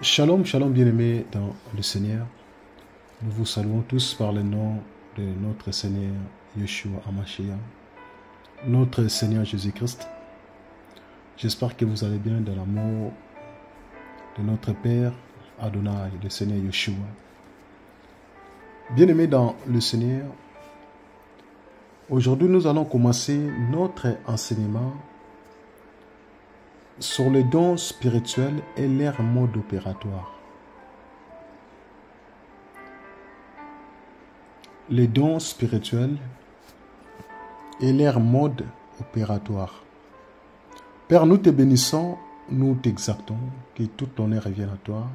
Shalom, shalom bien-aimés dans le Seigneur. Nous vous saluons tous par le nom de notre Seigneur Yeshua HaMashiach, notre Seigneur Jésus-Christ. J'espère que vous allez bien dans l'amour de notre Père Adonai, le Seigneur Yeshua. Bien-aimés dans le Seigneur, aujourd'hui nous allons commencer notre enseignement sur les dons spirituels et leur mode opératoire. Les dons spirituels et leur mode opératoire. Père, nous te bénissons, nous t'exaltons, que tout honneur revienne à toi.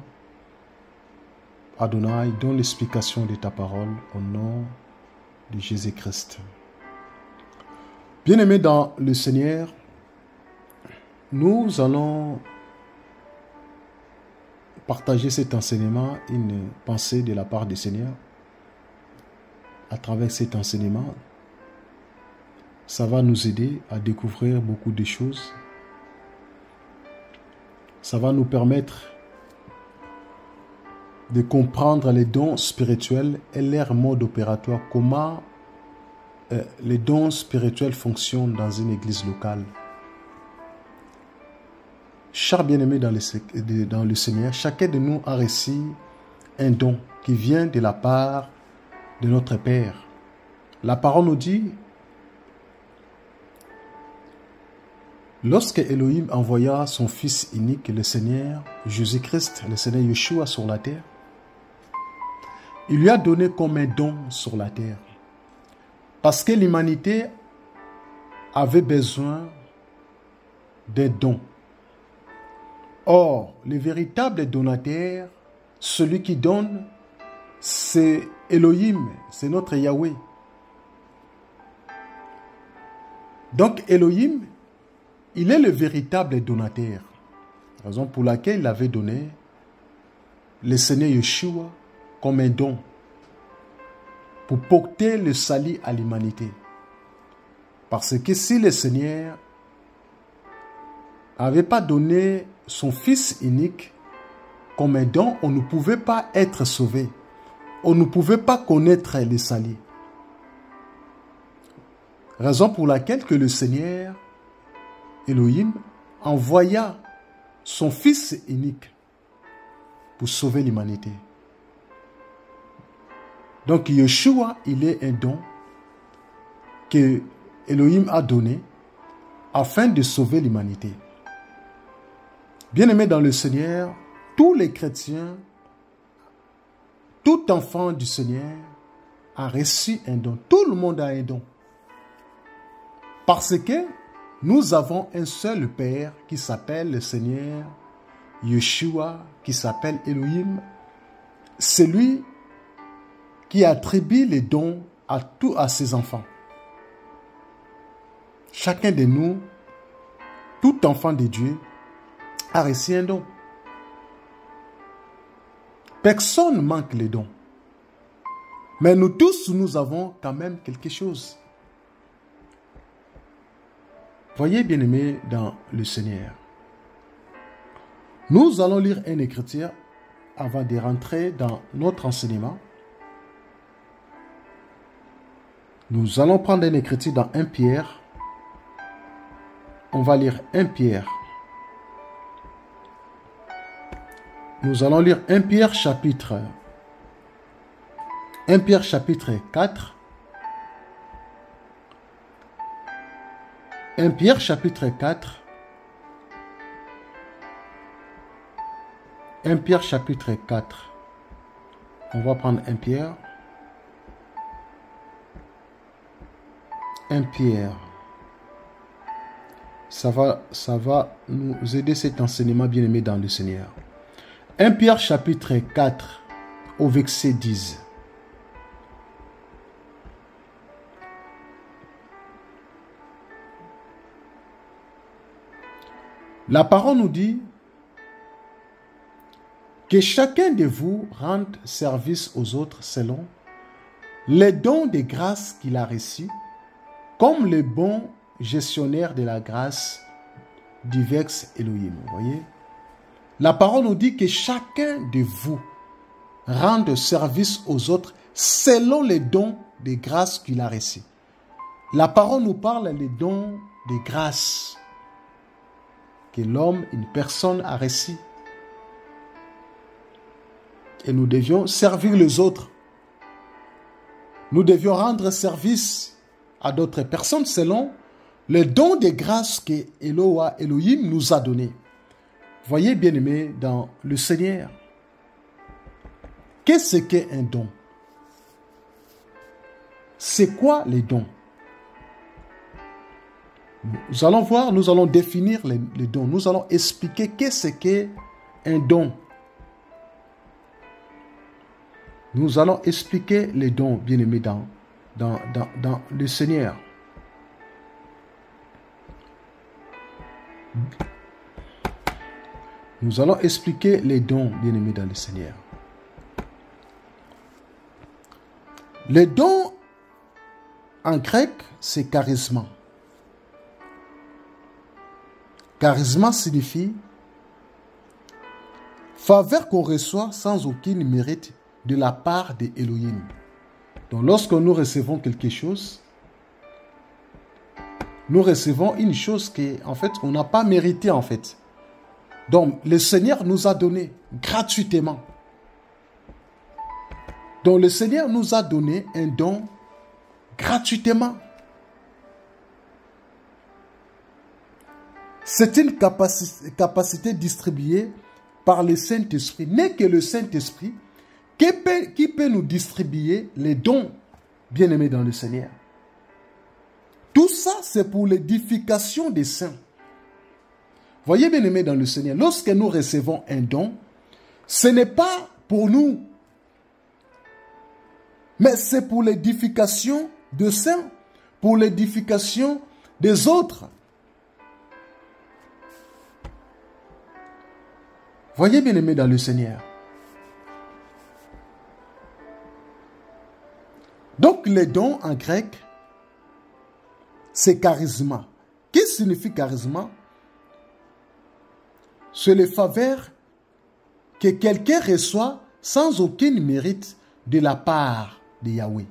Adonai, donne l'explication de ta parole au nom de Jésus-Christ. Bien-aimés dans le Seigneur, nous allons partager cet enseignement, une pensée de la part du Seigneur. À travers cet enseignement, ça va nous aider à découvrir beaucoup de choses. Ça va nous permettre de comprendre les dons spirituels et leur mode opératoire, comment les dons spirituels fonctionnent dans une église locale. Chers bien-aimés dans le Seigneur, chacun de nous a reçu un don qui vient de la part de notre Père. La parole nous dit, lorsque Elohim envoya son Fils unique, le Seigneur Jésus-Christ, le Seigneur Yeshua sur la terre, il lui a donné comme un don sur la terre. Parce que l'humanité avait besoin d'un don. Or, le véritable donateur, celui qui donne, c'est Elohim, c'est notre Yahweh. Donc Elohim, il est le véritable donateur. Raison pour laquelle il avait donné le Seigneur Yeshua comme un don pour porter le salut à l'humanité. Parce que si le Seigneur n'avait pas donné son Fils unique comme un don, on ne pouvait pas être sauvé. On ne pouvait pas connaître le salut. Raison pour laquelle que le Seigneur Elohim envoya son Fils unique pour sauver l'humanité. Donc Yeshua, il est un don que Elohim a donné afin de sauver l'humanité. Bien-aimés dans le Seigneur, tous les chrétiens, tout enfant du Seigneur a reçu un don. Tout le monde a un don. Parce que nous avons un seul Père qui s'appelle le Seigneur Yeshua, qui s'appelle Elohim. C'est lui qui attribue les dons à ses enfants. Chacun de nous, tout enfant de Dieu, a reçu un don. Personne ne manque les dons. Mais nous tous, nous avons quand même quelque chose. Voyez, bien-aimés dans le Seigneur. Nous allons lire une écriture avant de rentrer dans notre enseignement. Nous allons prendre une écriture dans 1 Pierre. On va lire 1 Pierre. Nous allons lire 1 Pierre chapitre 4. 1 Pierre chapitre 4. 1 Pierre chapitre 4. On va prendre 1 Pierre. 1 Pierre. Ça va nous aider cet enseignement bien-aimé dans le Seigneur. 1 Pierre chapitre 4 au verset 10. La parole nous dit que chacun de vous rende service aux autres selon les dons de grâce qu'il a reçus, comme le bon gestionnaire de la grâce diverses Elohim. Vous voyez? La parole nous dit que chacun de vous rende service aux autres selon les dons de grâce qu'il a reçus. La parole nous parle des dons de grâce que l'homme, une personne a reçus. Et nous devions servir les autres. Nous devions rendre service à d'autres personnes selon le don de grâce que Elohim nous a donné. Voyez, bien-aimés, dans le Seigneur, qu'est-ce qu'est un don? C'est quoi les dons? Nous allons voir, nous allons définir les dons. Nous allons expliquer qu'est-ce qu'est un don. Nous allons expliquer les dons, bien-aimés, dans le Seigneur. Nous allons expliquer les dons, bien-aimés, dans le Seigneur. Les dons, en grec, c'est charisma. Charisma signifie faveur qu'on reçoit sans aucun mérite de la part de Elohim. Donc, lorsque nous recevons quelque chose, nous recevons une chose en fait, on n'a pas mérité, en fait. Donc, le Seigneur nous a donné gratuitement. Donc, le Seigneur nous a donné un don gratuitement. C'est une capacité distribuée par le Saint-Esprit. N'est que le Saint-Esprit qui peut nous distribuer les dons, bien-aimés dans le Seigneur. Tout ça, c'est pour l'édification des saints. Voyez, bien-aimés dans le Seigneur, lorsque nous recevons un don, ce n'est pas pour nous, mais c'est pour l'édification des saints, pour l'édification des autres. Voyez, bien-aimés dans le Seigneur. Donc, les dons en grec, c'est charisma. Qu'est-ce que signifie charisma? C'est les faveurs que quelqu'un reçoit sans aucun mérite de la part de Yahweh.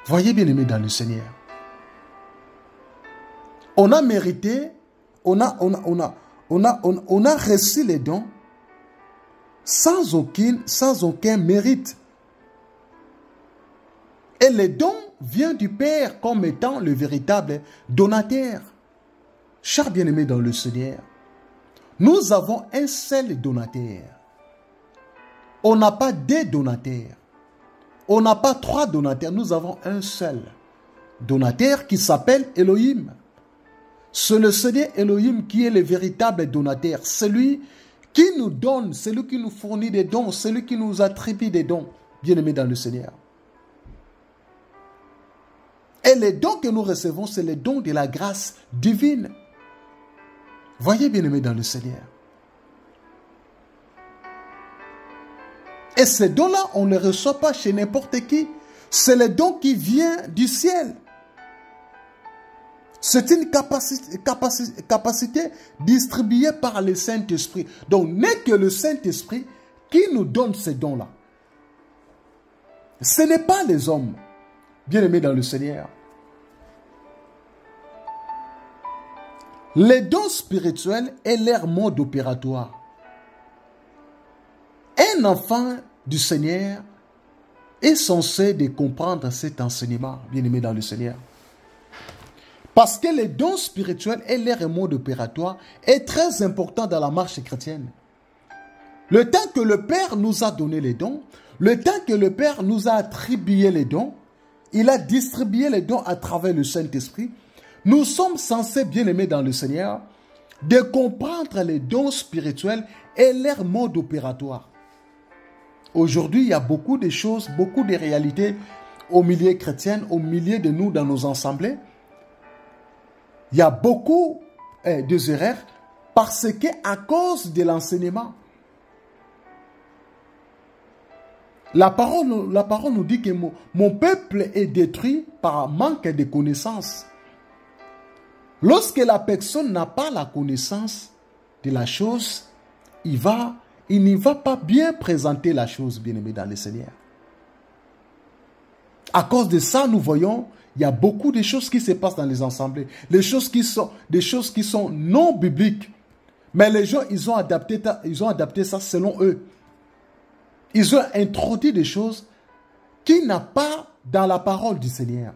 Voyez, bien-aimés dans le Seigneur. On a mérité, on a reçu les dons sans aucun mérite. Et les dons viennent du Père comme étant le véritable donateur. Chers bien-aimés dans le Seigneur, nous avons un seul donateur. On n'a pas deux donateurs. On n'a pas trois donateurs. Nous avons un seul donateur qui s'appelle Elohim. C'est le Seigneur Elohim qui est le véritable donateur. Celui qui nous donne, celui qui nous fournit des dons, celui qui nous attribue des dons. Bien-aimés dans le Seigneur. Et les dons que nous recevons, c'est les dons de la grâce divine. Voyez, bien-aimés dans le Seigneur. Et ces dons-là, on ne les reçoit pas chez n'importe qui. C'est les dons qui viennent du ciel. C'est une capacité distribuée par le Saint-Esprit. Donc, n'est que le Saint-Esprit qui nous donne ces dons-là. Ce n'est pas les hommes, bien-aimés dans le Seigneur. Les dons spirituels est leur mode opératoire. Un enfant du Seigneur est censé de comprendre cet enseignement, bien-aimé dans le Seigneur. Parce que les dons spirituels et leur mode opératoire est très important dans la marche chrétienne. Le temps que le Père nous a donné les dons, le temps que le Père nous a attribué les dons, il a distribué les dons à travers le Saint-Esprit. Nous sommes censés, bien-aimés dans le Seigneur, de comprendre les dons spirituels et leur mode opératoire. Aujourd'hui, il y a beaucoup de choses, beaucoup de réalités au milieu chrétien, au milieu de nous, dans nos assemblées. Il y a beaucoup de erreurs parce qu'à cause de l'enseignement, la parole nous dit que mon peuple est détruit par manque de connaissances. Lorsque la personne n'a pas la connaissance de la chose, il n'y va pas bien présenter la chose, bien-aimé dans le Seigneur. À cause de ça, nous voyons, il y a beaucoup de choses qui se passent dans les assemblées. Des choses qui sont non bibliques. Mais les gens, ils ont adapté ça selon eux. Ils ont introduit des choses qui n'ont pas dans la parole du Seigneur.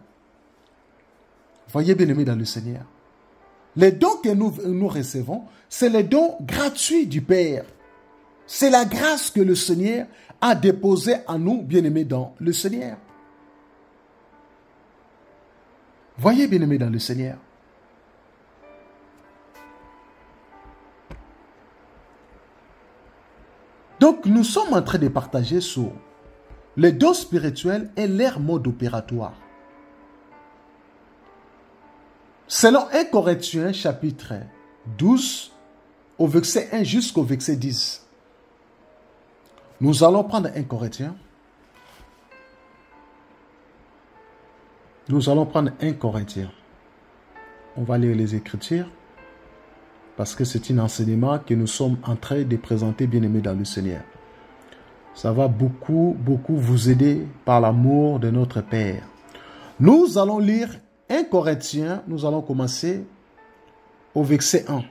Voyez, bien-aimés dans le Seigneur. Les dons que nous recevons, c'est les dons gratuits du Père. C'est la grâce que le Seigneur a déposée en nous, bien-aimés dans le Seigneur. Voyez, bien-aimés dans le Seigneur. Donc, nous sommes en train de partager sur les dons spirituels et leur mode opératoire. Selon 1 Corinthiens chapitre 12, au verset 1 jusqu'au verset 10. Nous allons prendre 1 Corinthiens. Nous allons prendre 1 Corinthiens. On va lire les Écritures. Parce que c'est un enseignement que nous sommes en train de présenter, bien-aimés dans le Seigneur. Ça va beaucoup vous aider par l'amour de notre Père. Nous allons lire 1 Corinthiens, nous allons commencer au verset 1.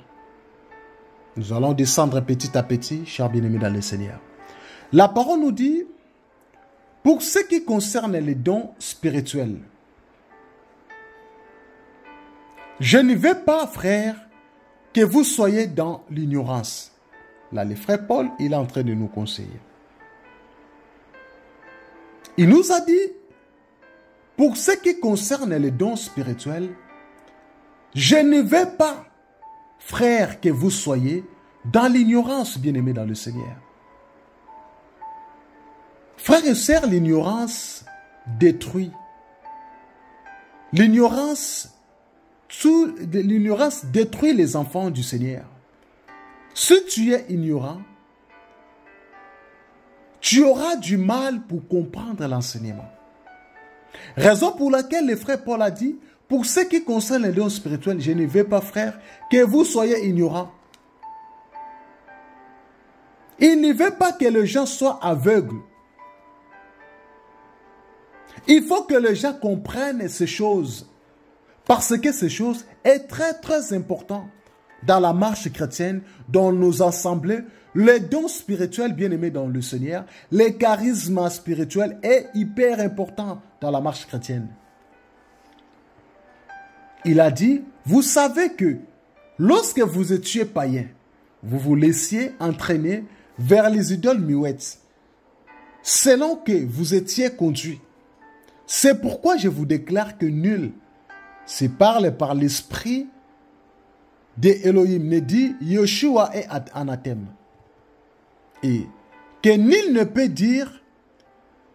Nous allons descendre petit à petit, chers bien-aimés dans le Seigneur. La parole nous dit, pour ce qui concerne les dons spirituels, je ne veux pas, frères, que vous soyez dans l'ignorance. Là, le frère Paul, il est en train de nous conseiller. Il nous a dit, pour ce qui concerne les dons spirituels, je ne veux pas, frères, que vous soyez dans l'ignorance, bien-aimés dans le Seigneur. Frères et sœurs, l'ignorance détruit. L'ignorance détruit les enfants du Seigneur. Si tu es ignorant, tu auras du mal pour comprendre l'enseignement. Raison pour laquelle le frère Paul a dit, pour ce qui concerne les dons spirituels, je ne veux pas, frère, que vous soyez ignorants. Il ne veut pas que les gens soient aveugles. Il faut que les gens comprennent ces choses. Parce que ces choses est très important dans la marche chrétienne, dans nos assemblées, les dons spirituels bien-aimés dans le Seigneur, les charismes spirituels est hyper important dans la marche chrétienne. Il a dit, vous savez que lorsque vous étiez païens, vous vous laissiez entraîner vers les idoles muettes, selon que vous étiez conduits. C'est pourquoi je vous déclare que nul se parle par l'esprit d'Elohim, ne dit Yeshua est anathème. Et que nul ne peut dire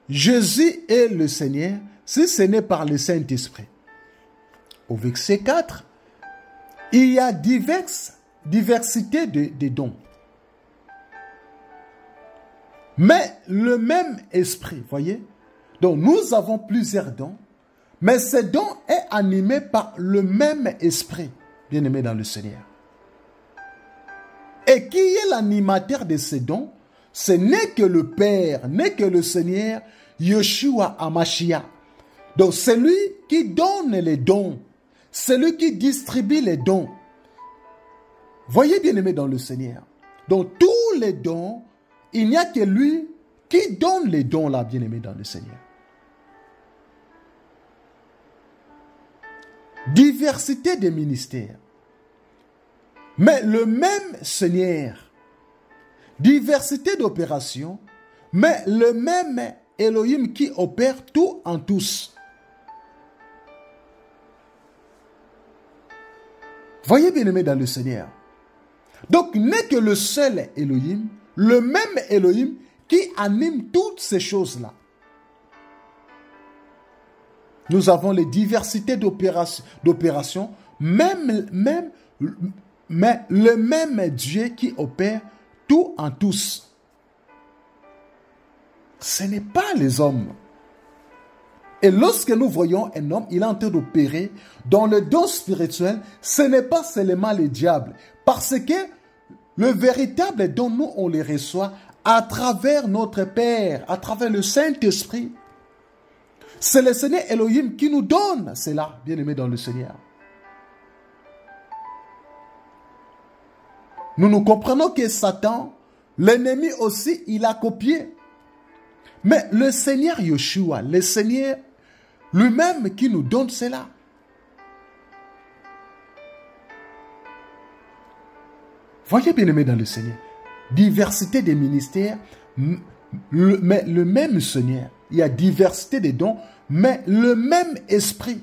Jésus est le Seigneur si ce n'est par le Saint-Esprit. Au verset 4, il y a diversité de dons. Mais le même esprit, voyez. Donc nous avons plusieurs dons, mais ce don est animé par le même esprit, bien-aimé dans le Seigneur. Et qui est l'animateur de ces dons? Ce n'est que le Père, n'est que le Seigneur, Yeshua HaMashiach. Donc celui qui donne les dons, celui qui distribue les dons. Voyez, bien-aimé dans le Seigneur. Donc tous les dons, il n'y a que lui qui donne les dons là, bien-aimé dans le Seigneur. Diversité des ministères. Mais le même Seigneur. Diversité d'opérations. Mais le même Elohim qui opère tout en tous. Voyez bien aimé dans le Seigneur. Donc n'est que le seul Elohim, le même Elohim qui anime toutes ces choses-là. Nous avons les diversités d'opérations, mais le même Dieu qui opère tout en tous. Ce n'est pas les hommes. Et lorsque nous voyons un homme, il est en train d'opérer dans le don spirituel, ce n'est pas seulement le diable. Parce que le véritable don, nous, on le reçoit à travers notre Père, à travers le Saint-Esprit. C'est le Seigneur Elohim qui nous donne cela, bien-aimés dans le Seigneur. Nous comprenons que Satan, l'ennemi aussi, il a copié. Mais le Seigneur Yeshua, le Seigneur lui-même qui nous donne cela. Voyez, bien-aimés dans le Seigneur, diversité des ministères, mais le même Seigneur. Il y a diversité des dons, mais le même esprit.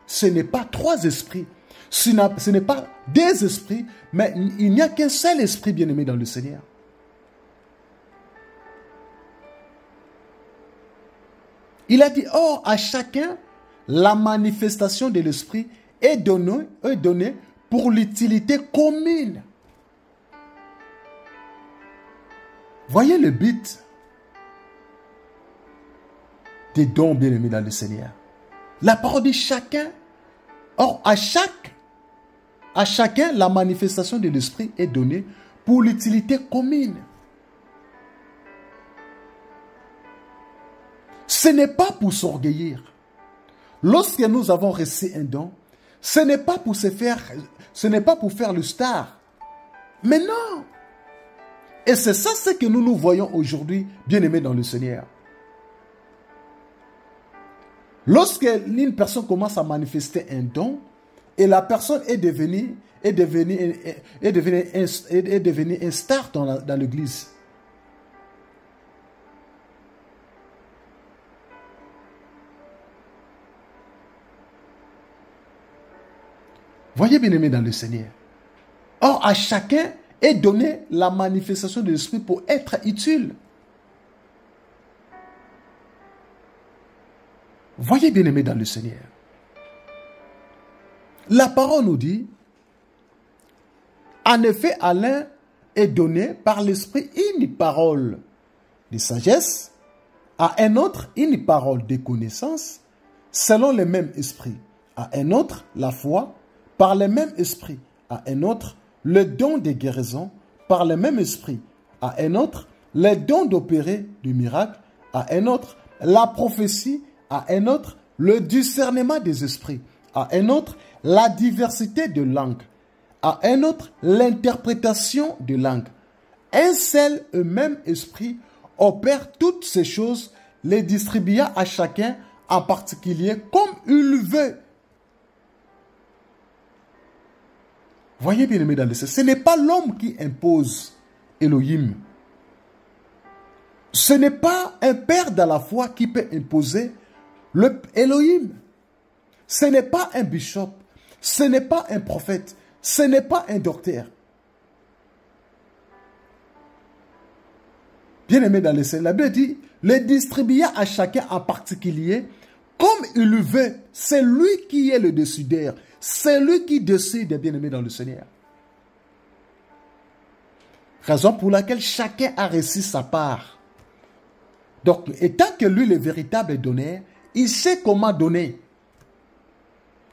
Ce n'est pas trois esprits. Ce n'est pas des esprits, mais il n'y a qu'un seul esprit, bien-aimé dans le Seigneur. Il a dit, or, à chacun, la manifestation de l'esprit est donnée pour l'utilité commune. Voyez le but des dons, bien-aimés dans le Seigneur. La parole dit chacun. Or, à chacun, la manifestation de l'esprit est donnée pour l'utilité commune. Ce n'est pas pour s'orgueillir. Lorsque nous avons reçu un don, ce n'est pas pour faire le star. Mais non. Et c'est ça ce que nous voyons aujourd'hui, bien-aimés dans le Seigneur. Lorsque une personne commence à manifester un don, et la personne est devenue un star dans l'église. Voyez, bien-aimés dans le Seigneur. Or, à chacun est donnée la manifestation de l'esprit pour être utile. Voyez, bien-aimés dans le Seigneur. La parole nous dit, en effet, à l'un est donné par l'esprit une parole de sagesse, à un autre une parole de connaissance, selon le même esprit, à un autre la foi, par le même esprit, à un autre le don de guérison, par le même esprit, à un autre le don d'opérer du miracle, à un autre la prophétie, à un autre le discernement des esprits, à un autre la diversité de langues, à un autre l'interprétation de langues. Un seul et même esprit opère toutes ces choses, les distribuant à chacun en particulier comme il veut. Voyez, bien aimé dans le Seigneur, ce n'est pas l'homme qui impose Elohim. Ce n'est pas un père dans la foi qui peut imposer le Elohim. Ce n'est pas un bishop. Ce n'est pas un prophète. Ce n'est pas un docteur. Bien aimé dans le Seigneur, la Bible dit, le distribuer à chacun en particulier comme il le veut. C'est lui qui est le décideur. C'est lui qui décide, bien aimé dans le Seigneur. Raison pour laquelle chacun a reçu sa part. Donc, étant que lui, le véritable donneur, il sait comment donner.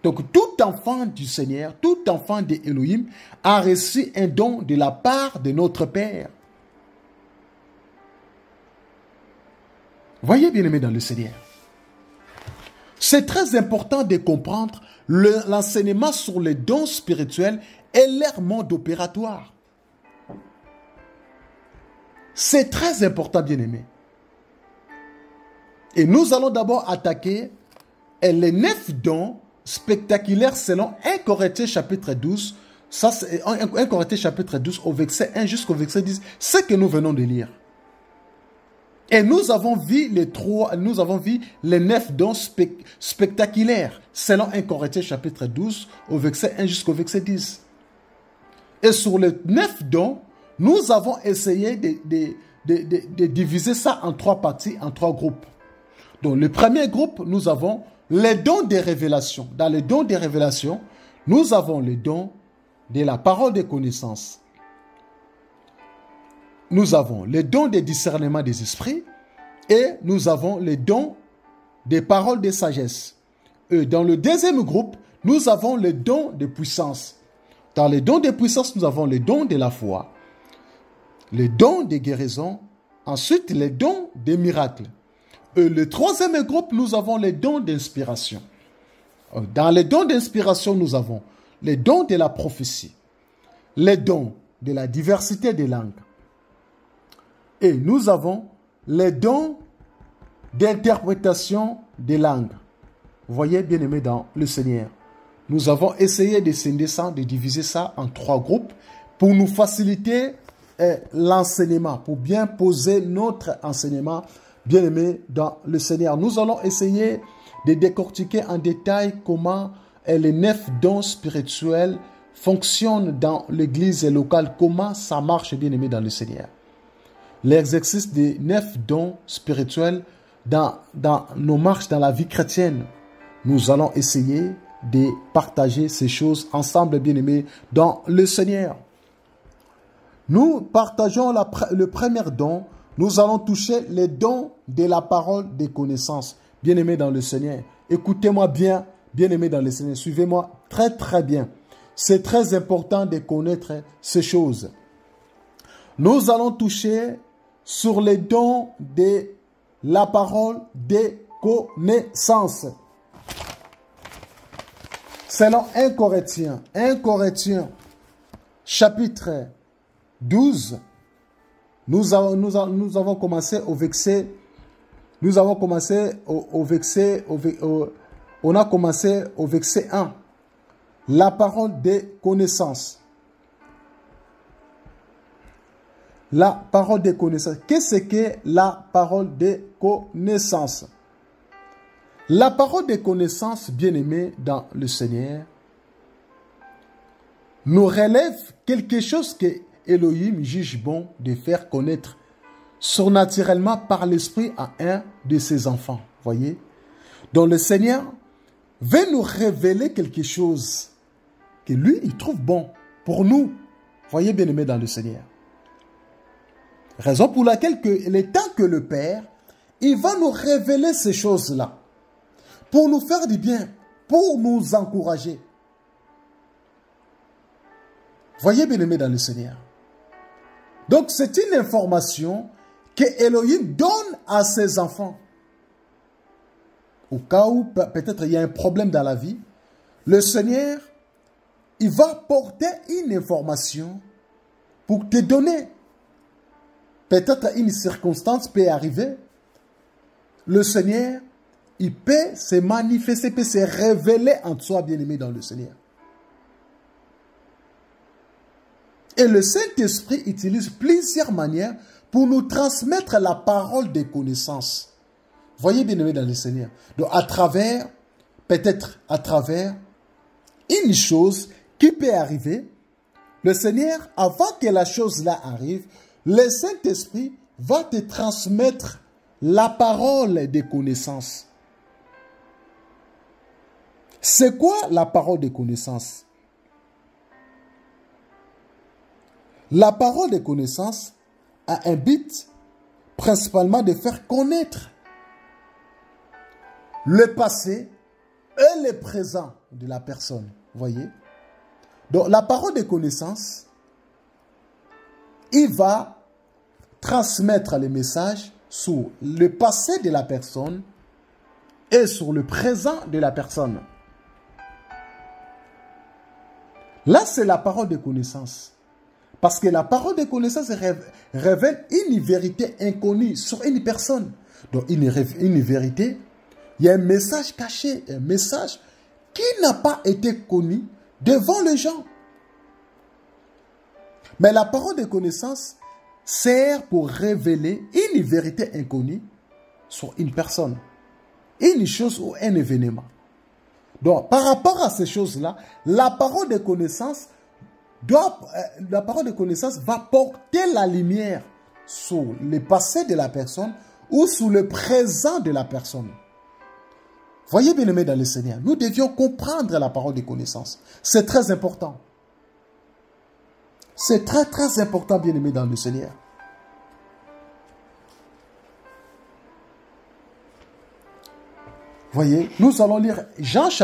Donc, tout enfant du Seigneur, tout enfant d'Elohim a reçu un don de la part de notre Père. Voyez, bien aimé dans le Seigneur. C'est très important de comprendre l'enseignement sur les dons spirituels et leur mode opératoire. C'est très important, bien aimé. Et nous allons d'abord attaquer les 9 dons spectaculaires selon 1 Corinthiens chapitre 12. Ça, c'est 1 Corinthiens chapitre 12 au verset 1 jusqu'au verset 10. Ce que nous venons de lire. Et nous avons vu les 9 dons spectaculaires selon 1 Corinthiens chapitre 12 au verset 1 jusqu'au verset 10. Et sur les 9 dons, nous avons essayé de diviser ça en 3 parties, en 3 groupes. Donc le premier groupe, nous avons les dons des révélations. Dans les dons des révélations, nous avons les dons de la parole de connaissance. Nous avons les dons de discernement des esprits et nous avons les dons des paroles de sagesse. Et dans le deuxième groupe, nous avons les dons de puissance. Dans les dons de puissance, nous avons les dons de la foi, les dons de guérison, ensuite les dons des miracles. Et le troisième groupe, nous avons les dons d'inspiration. Dans les dons d'inspiration, nous avons les dons de la prophétie, les dons de la diversité des langues. Et nous avons les dons d'interprétation des langues. Vous voyez, bien-aimés dans le Seigneur, nous avons essayé de scinder ça, de diviser ça en 3 groupes pour nous faciliter l'enseignement, pour bien poser notre enseignement, bien-aimés dans le Seigneur. Nous allons essayer de décortiquer en détail comment les 9 dons spirituels fonctionnent dans l'église locale, comment ça marche, bien-aimés dans le Seigneur. L'exercice des 9 dons spirituels dans nos marches dans la vie chrétienne. Nous allons essayer de partager ces choses ensemble, bien-aimés, dans le Seigneur. Nous partageons le premier don. Nous allons toucher les dons de la parole des connaissances. Bien-aimés dans le Seigneur, écoutez-moi bien, bien-aimés dans le Seigneur. Suivez-moi très, très bien. C'est très important de connaître ces choses. Nous allons toucher sur les dons de la parole des connaissances. Selon 1 Corinthiens, chapitre 12, nous avons commencé au verset, on a commencé au verset 1, la parole des connaissances. La parole des connaissances. Qu'est-ce que la parole des connaissances? La parole des connaissances, bien-aimés dans le Seigneur, nous relève quelque chose que Elohim juge bon de faire connaître surnaturellement par l'Esprit à un de ses enfants. Voyez? Donc le Seigneur veut nous révéler quelque chose que lui, il trouve bon pour nous. Voyez, bien-aimés dans le Seigneur. Raison pour laquelle il est temps que le Père, il va nous révéler ces choses-là. Pour nous faire du bien, pour nous encourager. Voyez, bien-aimés dans le Seigneur. Donc, c'est une information que Elohim donne à ses enfants. Au cas où peut-être il y a un problème dans la vie, le Seigneur, il va porter une information pour te donner. Peut-être une circonstance peut arriver. Le Seigneur, il peut se manifester, peut se révéler en toi, bien-aimé dans le Seigneur. Et le Saint-Esprit utilise plusieurs manières pour nous transmettre la parole des connaissances. Voyez, bien-aimé dans le Seigneur. Donc, peut-être à travers une chose qui peut arriver, le Seigneur, avant que la chose-là arrive, le Saint-Esprit va te transmettre la parole des connaissances. C'est quoi la parole des connaissances? La parole des connaissances a un but principalement de faire connaître le passé et le présent de la personne. Voyez? Donc la parole des connaissances, il va transmettre les messages sur le passé de la personne et sur le présent de la personne. Là, c'est la parole de connaissance. Parce que la parole de connaissance révèle une vérité inconnue sur une personne. Donc, une vérité, il y a un message caché, un message qui n'a pas été connu devant les gens. Mais la parole de connaissance sert pour révéler une vérité inconnue sur une personne, une chose ou un événement. Donc, par rapport à ces choses-là, la parole de connaissance va porter la lumière sur le passé de la personne ou sur le présent de la personne. Voyez, bien-aimés dans le Seigneur, nous devions comprendre la parole de connaissance. C'est très important. C'est très, très important, bien-aimés dans le Seigneur. Voyez, nous allons lire Jean chapitre